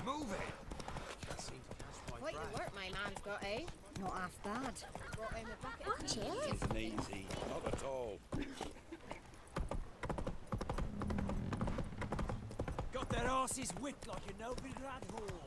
Move it. Quite the work my man's got, eh? Not half bad. Brought him a bucket of Watch tea. it. Isn't easy, not at all. Got their asses whipped like a Novigrad whore.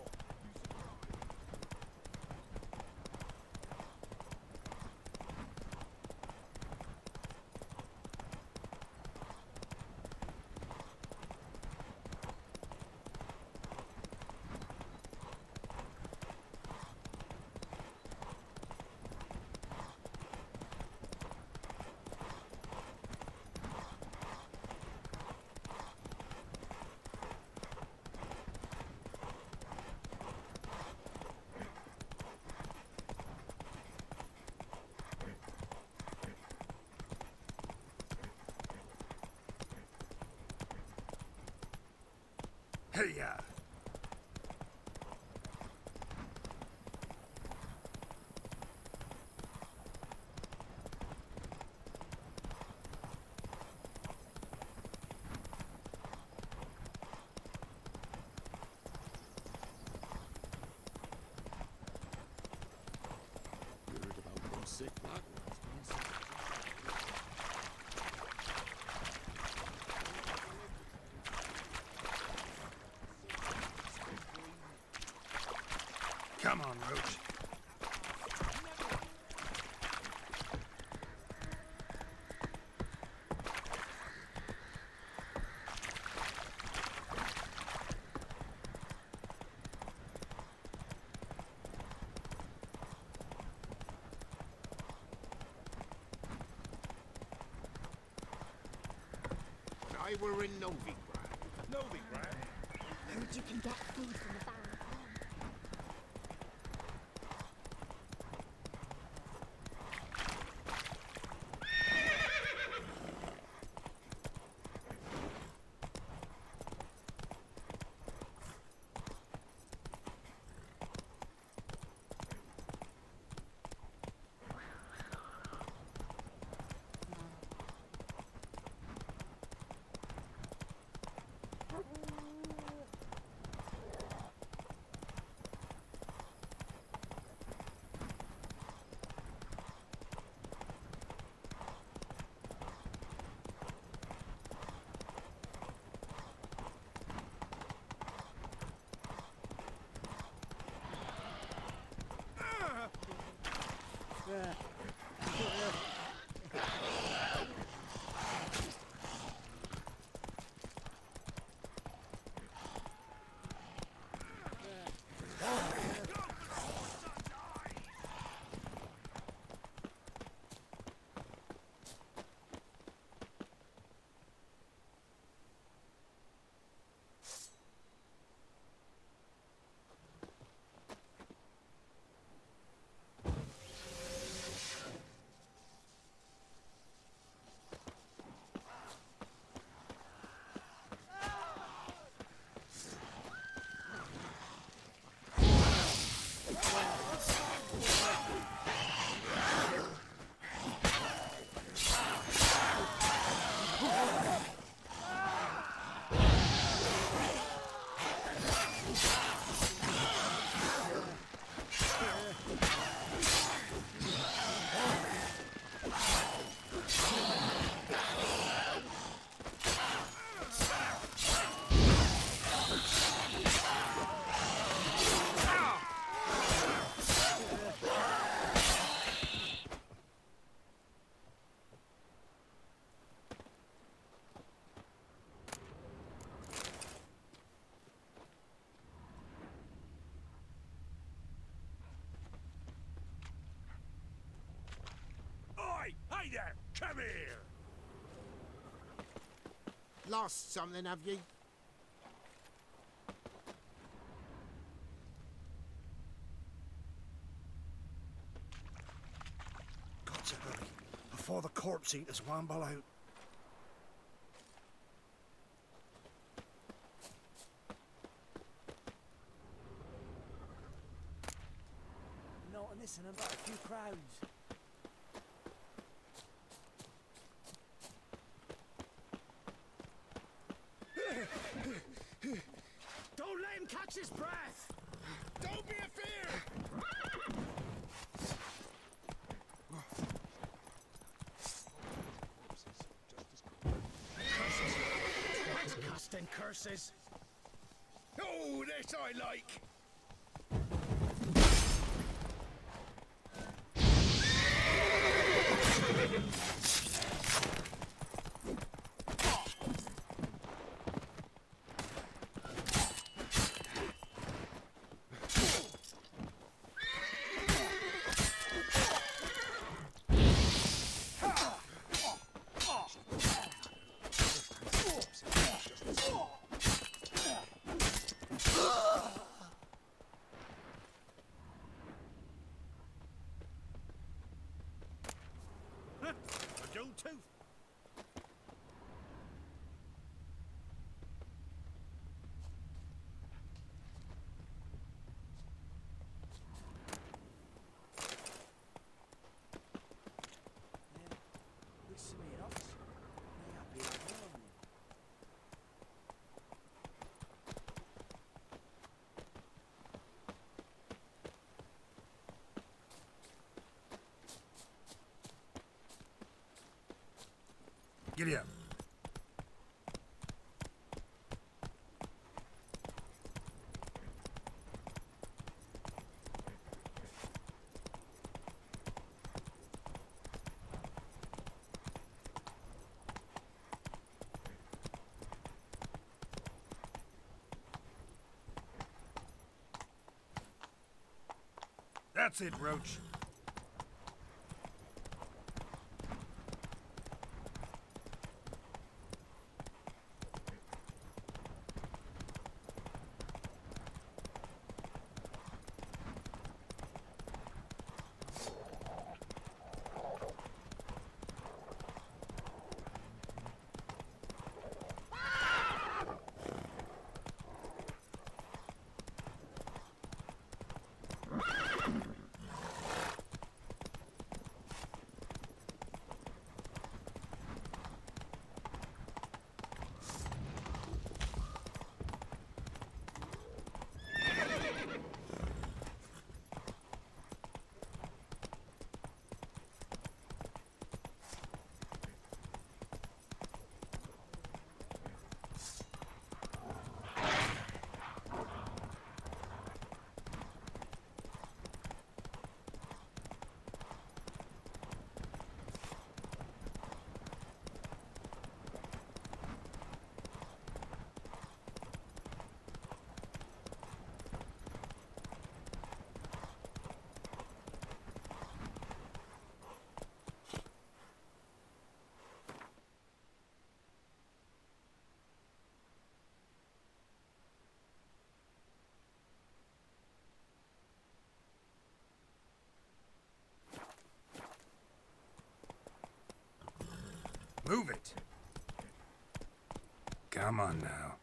Hey-ya! Heard about one sick lad. Come on, Roach. I were in Novigrad. Novigrad? Heard you can get food from the barn. Hey there! Come here! Lost something, have you? Got to hurry, before the corpse eaters wamble out. Not missing about a few crowds. Don't let him catch takes his breath. Don't be afeard. Curses. Twice casting curses. Oh, this I like. A dull tooth. Looks to me an officer. May I be alone? Giddy up. That's it, Roach. Move it. Come on now.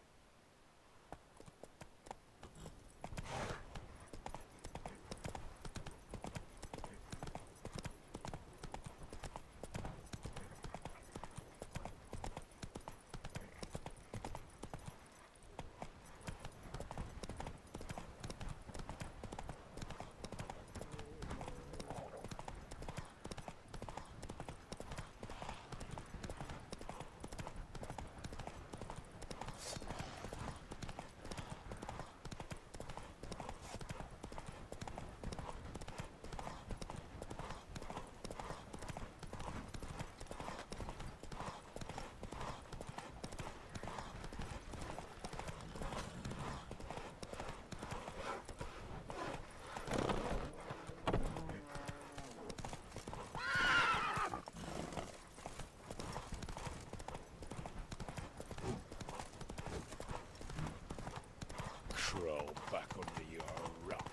Crawl back under your rock.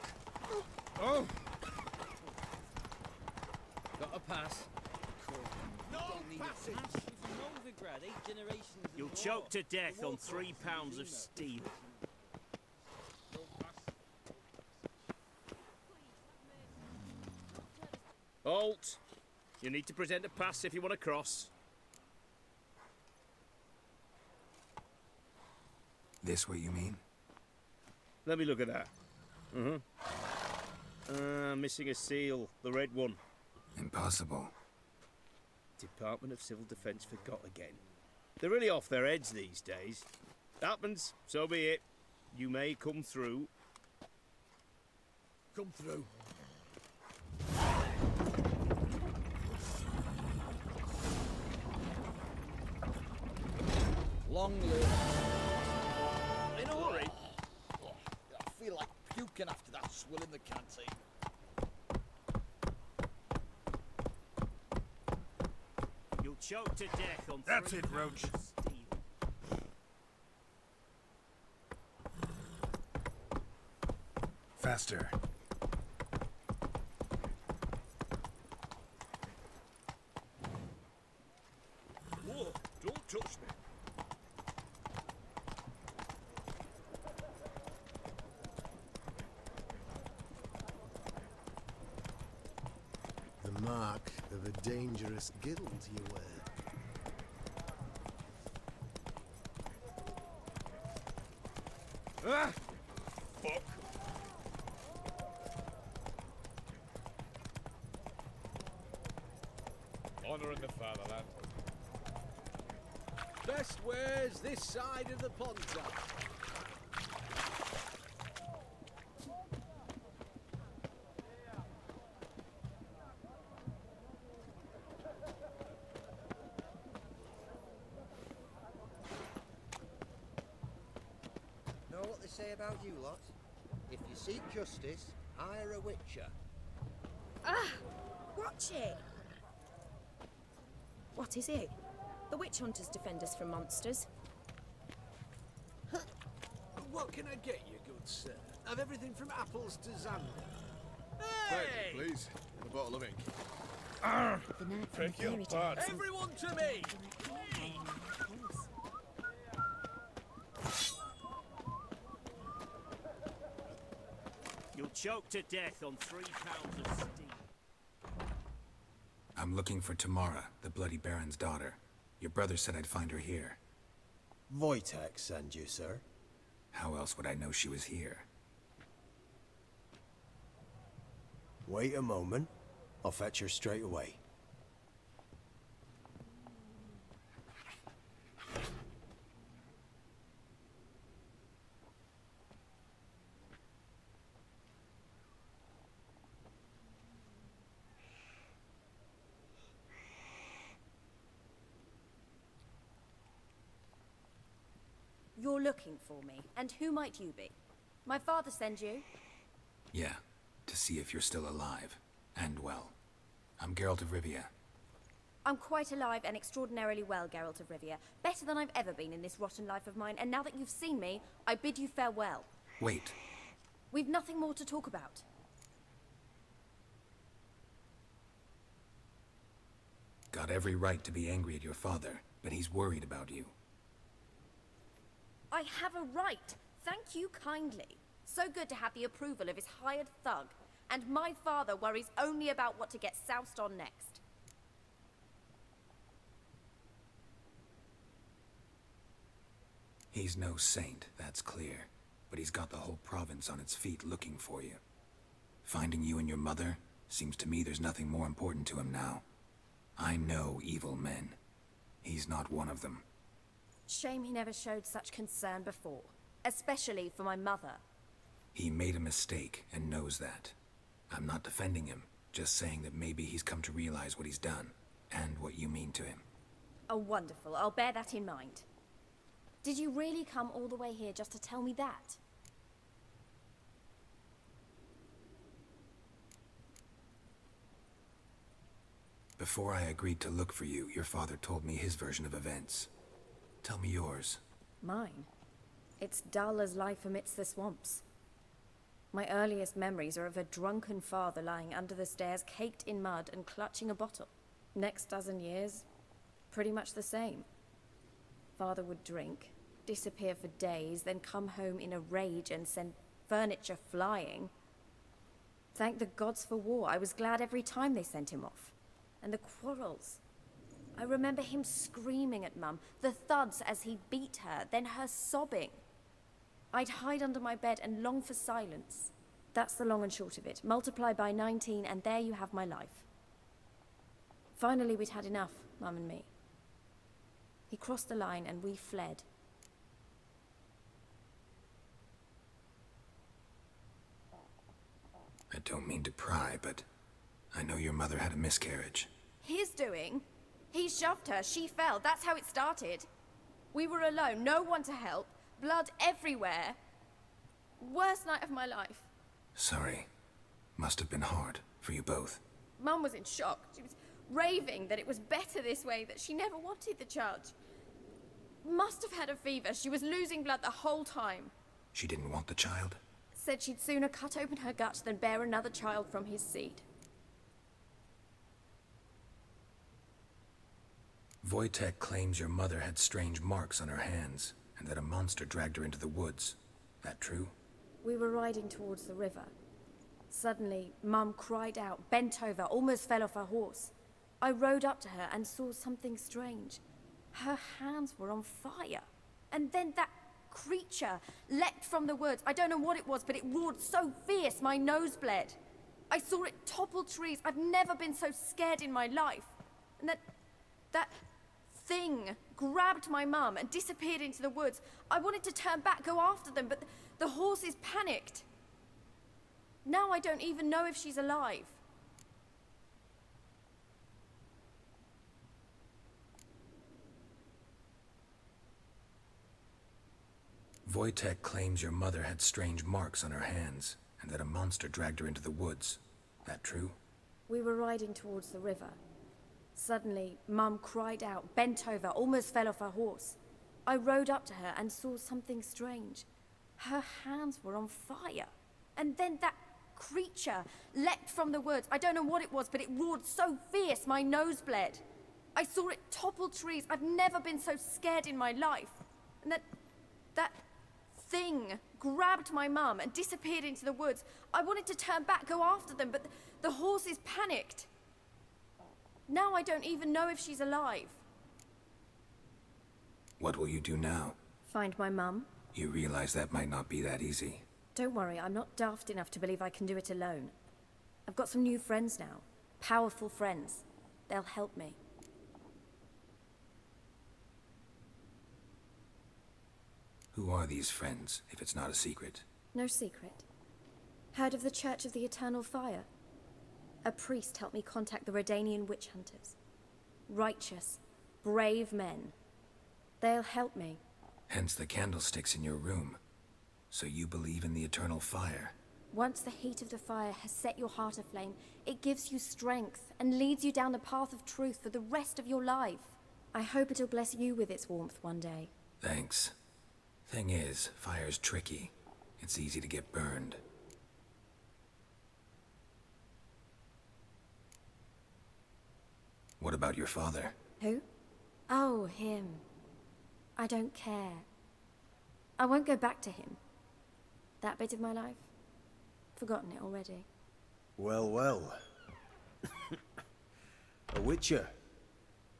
Oh! Got a pass. No passage. Novigrad, 8 generations. of You'll war. choke to death The on war 3 pounds of steel. Halt! You need to present a pass if you want to cross. This what you mean? Let me look at that. Missing a seal. The red one. Impossible. Department of Civil Defence forgot again. They're really off their heads these days. Happens, so be it. You may come through. Come through. Long live. In a hurry. I feel like puking after that swill in the canteen. You'll choke to death on That's 3 it, Roach. pounds of steel. Faster. Whoa, don't touch me. The mark of a dangerous guild you wear. Ah! Fuck. Honouring the fatherland. Best wares this side of the pond. Know what they say about you lot? If you seek justice, hire a witcher. Ah! Watch it! What is it? The witch hunters defend us from monsters. What can I get you, good sir? Have everything from apples to Xander. Hey! Please, and a bottle of ink. The knight from the Beg your fairy tale. pardon. Everyone to me! You'll choke to death on 3 pounds of steel. I'm looking for Tamara, the Bloody Baron's daughter. Your brother said I'd find her here. Wojtek send you, sir. How else would I know she was here? Wait a moment. I'll fetch her straight away. You're looking for me, and who might you be? My father send you? Yeah, to see if you're still alive. And well. I'm Geralt of Rivia. I'm quite alive and extraordinarily well, Geralt of Rivia. Better than I've ever been in this rotten life of mine, and now that you've seen me, I bid you farewell. Wait. We've nothing more to talk about. Got every right to be angry at your father, but he's worried about you. I have a right. Thank you kindly. So good to have the approval of his hired thug. And my father worries only about what to get soused on next. He's no saint, that's clear. But he's got the whole province on its feet looking for you. Finding you and your mother, seems to me there's nothing more important to him now. I know evil men. He's not one of them. Shame he never showed such concern before. Especially for my mother. He made a mistake and knows that. I'm not defending him, just saying that maybe he's come to realize what he's done, and what you mean to him. Oh, wonderful. I'll bear that in mind. Did you really come all the way here just to tell me that? Before I agreed to look for you, your father told me his version of events. Tell me yours. Mine? It's dull as life amidst the swamps. My earliest memories are of a drunken father lying under the stairs, caked in mud and clutching a bottle. Next dozen years, pretty much the same. Father would drink, disappear for days, then come home in a rage and send furniture flying. Thank the gods for war. I was glad every time they sent him off. And the quarrels. I remember him screaming at Mum, the thuds as he beat her, then her sobbing. I'd hide under my bed and long for silence. That's the long and short of it. Multiply by 19 and there you have my life. Finally, we'd had enough, Mum and me. He crossed the line and we fled. I don't mean to pry, but I know your mother had a miscarriage. His doing? He shoved her, she fell, that's how it started. We were alone, no one to help, blood everywhere. Worst night of my life. Sorry. Must have been hard for you both. Mum was in shock. She was raving that it was better this way, that she never wanted the child. Must have had a fever. She was losing blood the whole time. She didn't want the child? Said she'd sooner cut open her gut than bear another child from his seed. Wojtek claims your mother had strange marks on her hands, and that a monster dragged her into the woods. That true? We were riding towards the river. Suddenly, Mum cried out, bent over, almost fell off her horse. I rode up to her and saw something strange. Her hands were on fire. And then that creature leapt from the woods. I don't know what it was, but it roared so fierce my nose bled. I saw it topple trees. I've never been so scared in my life. And that thing grabbed my mum and disappeared into the woods. I wanted to turn back, go after them, but the horses panicked. Now I don't even know if she's alive. Wojtek claims your mother had strange marks on her hands, and that a monster dragged her into the woods. That true? We were riding towards the river. Suddenly, Mum cried out, bent over, almost fell off her horse. I rode up to her and saw something strange. Her hands were on fire. And then that creature leapt from the woods. I don't know what it was, but it roared so fierce my nose bled. I saw it topple trees. I've never been so scared in my life. And that thing grabbed my mum and disappeared into the woods. I wanted to turn back, go after them, but the horses panicked. Now I don't even know if she's alive. What will you do now? Find my mum. You realize that might not be that easy. Don't worry, I'm not daft enough to believe I can do it alone. I've got some new friends now. Powerful friends. They'll help me. Who are these friends, if it's not a secret? No secret. Heard of the Church of the Eternal Fire? A priest helped me contact the Redanian witch hunters. Righteous, brave men. They'll help me. Hence the candlesticks in your room. So you believe in the eternal fire? Once the heat of the fire has set your heart aflame, it gives you strength and leads you down the path of truth for the rest of your life. I hope it'll bless you with its warmth one day. Thanks. Thing is, fire's tricky. It's easy to get burned. What about your father? Who? Oh, him. I don't care. I won't go back to him. That bit of my life? Forgotten it already. Well, well. A witcher.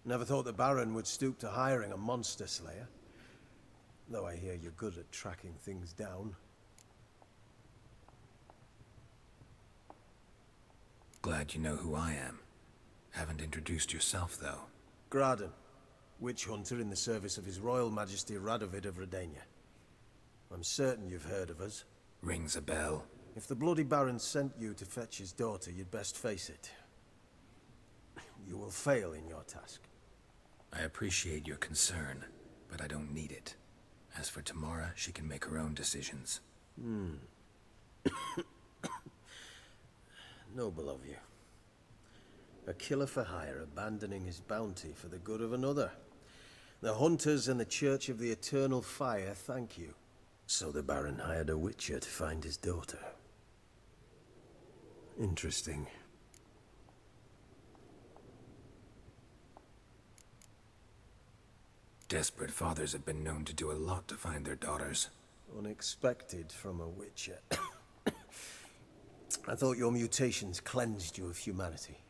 Never thought the Baron would stoop to hiring a monster slayer. Though I hear you're good at tracking things down. Glad you know who I am. Haven't introduced yourself, though. Graden, witch hunter in the service of His Royal Majesty Radovid of Redania. I'm certain you've heard of us. Rings a bell. If the Bloody Baron sent you to fetch his daughter, you'd best face it. You will fail in your task. I appreciate your concern, but I don't need it. As for Tamara, she can make her own decisions. Noble of you. A killer for hire abandoning his bounty for the good of another. The hunters and the Church of the Eternal Fire thank you. So the Baron hired a witcher to find his daughter. Interesting. Desperate fathers have been known to do a lot to find their daughters. Unexpected from a witcher. I thought your mutations cleansed you of humanity.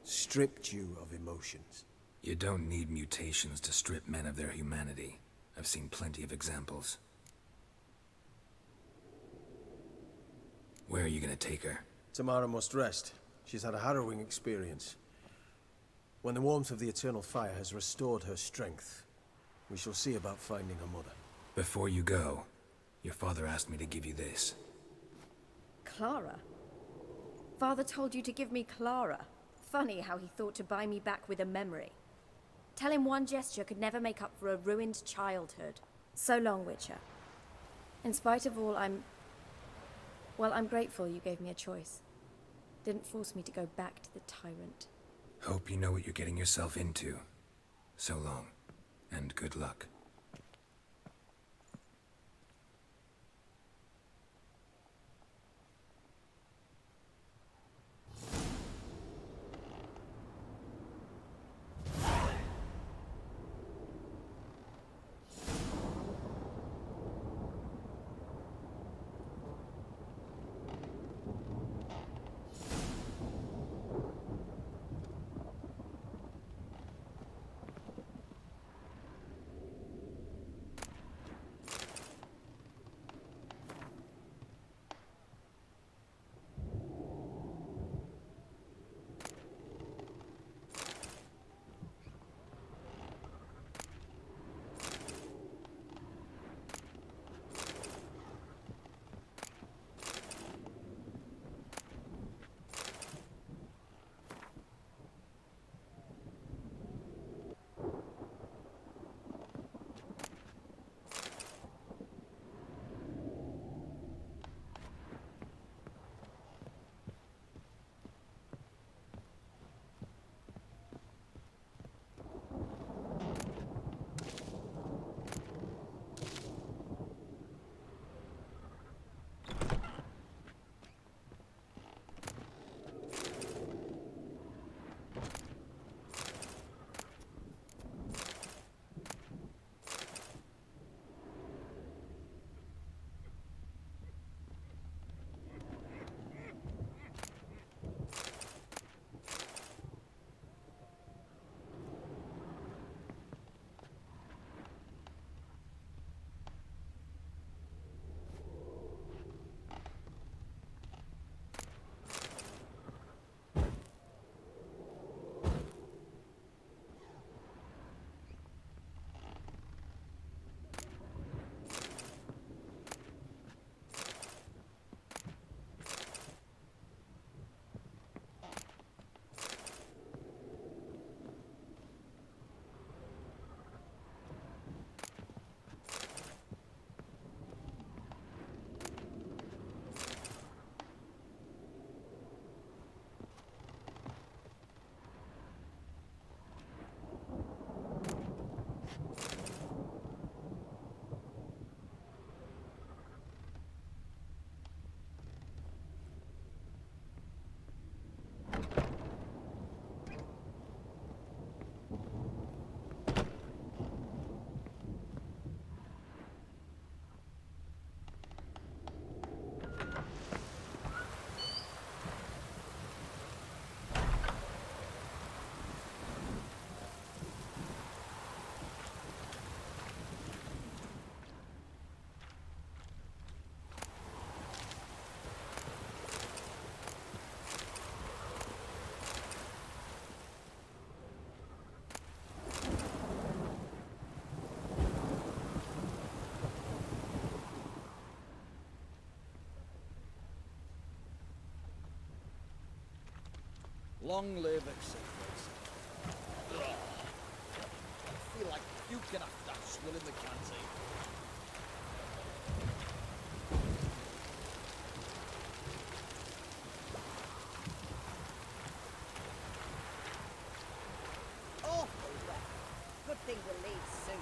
Stripped you of emotions. You don't need mutations to strip men of their humanity. I've seen plenty of examples. Where are you gonna take her? Tamara must rest. She's had a harrowing experience. When the warmth of the eternal fire has restored her strength, we shall see about finding her mother. Before you go, your father asked me to give you this. Clara? Father told you to give me Clara. Funny how he thought to buy me back with a memory. Tell him one gesture could never make up for a ruined childhood. So long, Witcher. In spite of all, I'm grateful you gave me a choice. Didn't force me to go back to the tyrant. Hope you know what you're getting yourself into. So long, and good luck. Long live acceptance. I feel like puking after that swill in the canteen. Awful wet. Good thing we'll leave soon.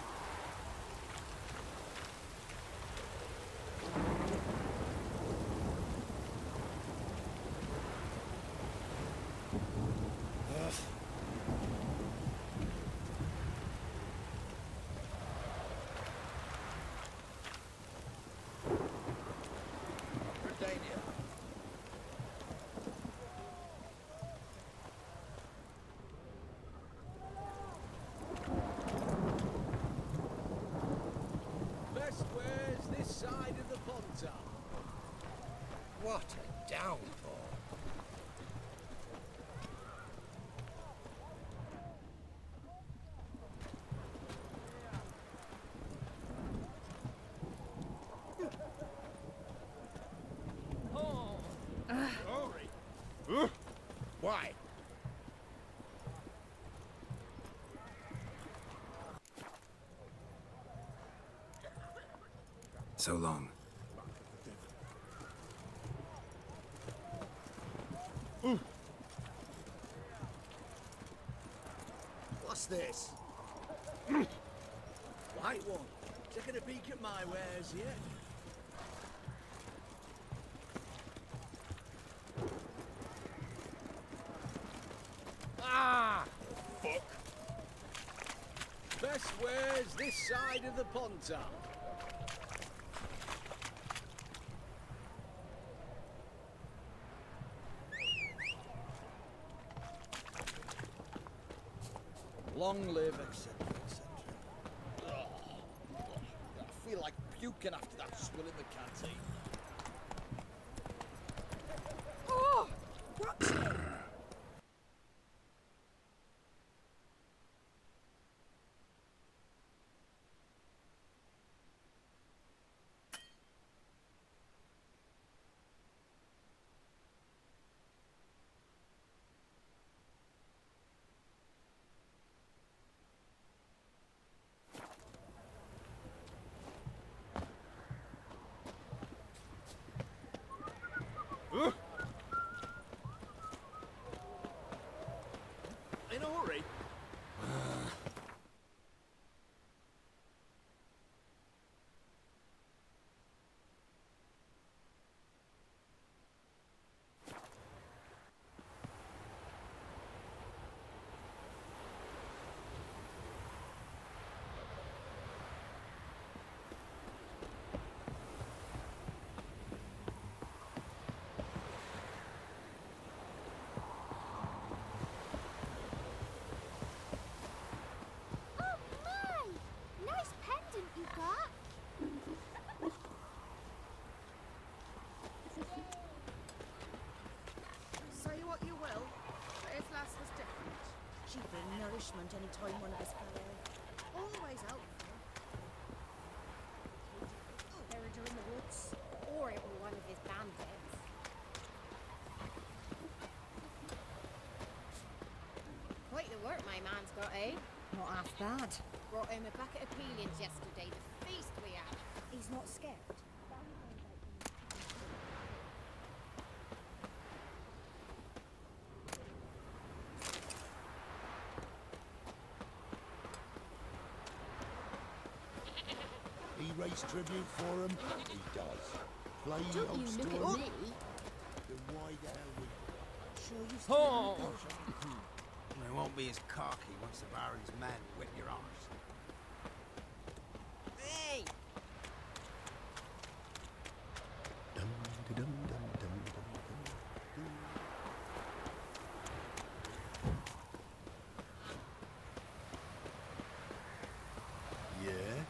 Best where's this side of the pond top. What a down, Paul. Why? So long. What's this? White one. Taking a peek at my wares yet? Ah! Fuck. Best wares this side of the Pontar. Long live, etc., etc. I feel like puking after that swill in the canteen. Oh! What's it? In a hurry? Say what you will, but his lass was different. She'd bring nourishment any time one of us fell ill. Always helpful. Buried her in the woods, or it were one of his bandits. Quite the work my man's got, eh? Not half bad. Brought home a bucket of peelings yesterday, the feast we had. He's not scared. He raised tribute for him. He does. Play Don't you host look to at him. me. Then why the hell we... Sure you still Oh! It won't be as cocky once the Baron's men whip your arse. Hey! Dum, dum, dum, dum, dum, dum. Yeah?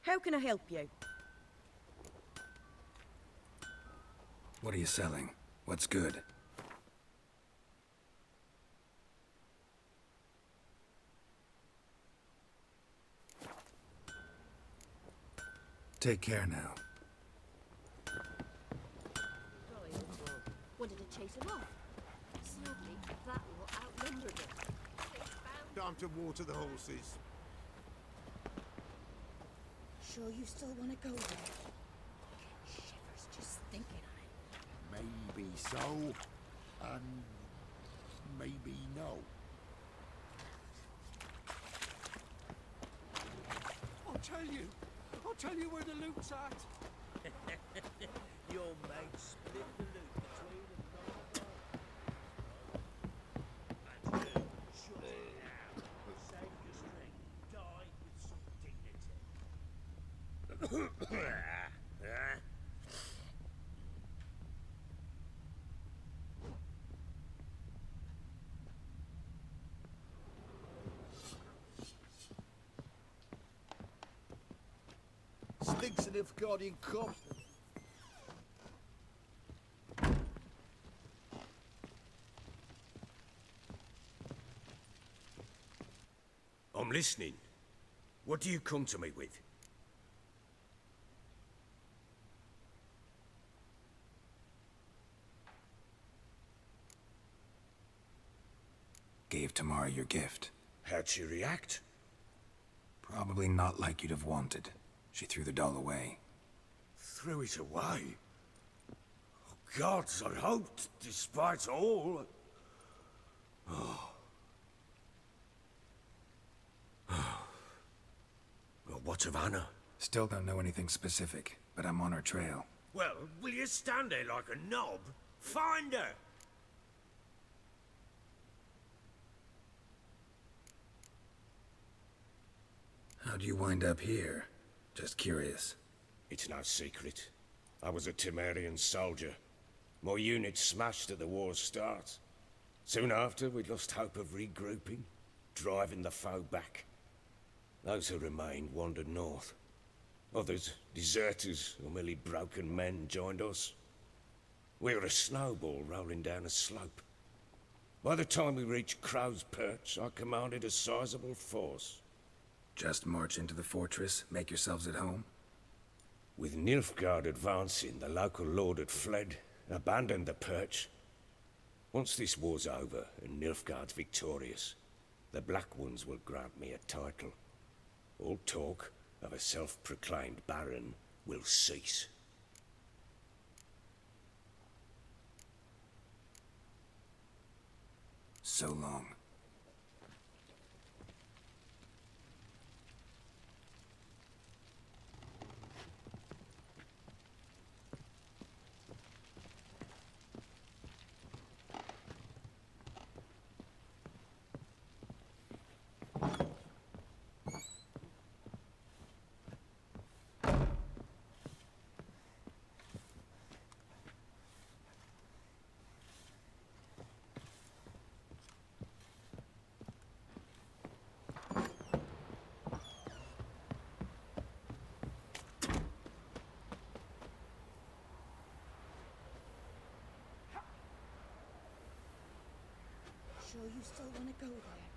How can I help you? What are you selling? What's good? Take care now. Wanted to chase him off. Sadly, that lot outnumbered him. Time to water the horses. Sure you still want to go there? Shivers just thinking on it. Maybe so, and maybe no. I'll tell you where the loot's at. Your mate split the loot between them. And you shut it down. Save your strength. Die with some dignity. Stinks of Nilfgaardian corpse. I'm listening. What do you come to me with? Gave Tamara your gift. How'd she react? Probably not like you'd have wanted. She threw the doll away. Threw it away? Oh, gods, I hoped, despite all... Oh. Well, what of Anna? Still don't know anything specific, but I'm on her trail. Well, will you stand there like a knob? Find her! How'd you wind up here? Just curious. It's no secret. I was a Temerian soldier. My unit smashed at the war's start. Soon after, we lost hope of regrouping, driving the foe back. Those who remained wandered north. Others, deserters or merely broken men, joined us. We were a snowball rolling down a slope. By the time we reached Crow's Perch, I commanded a sizable force. Just march into the fortress, make yourselves at home? With Nilfgaard advancing, the local lord had fled, abandoned the Perch. Once this war's over and Nilfgaard's victorious, the Black Ones will grant me a title. All talk of a self-proclaimed baron will cease. So long. Sure you still want to go there?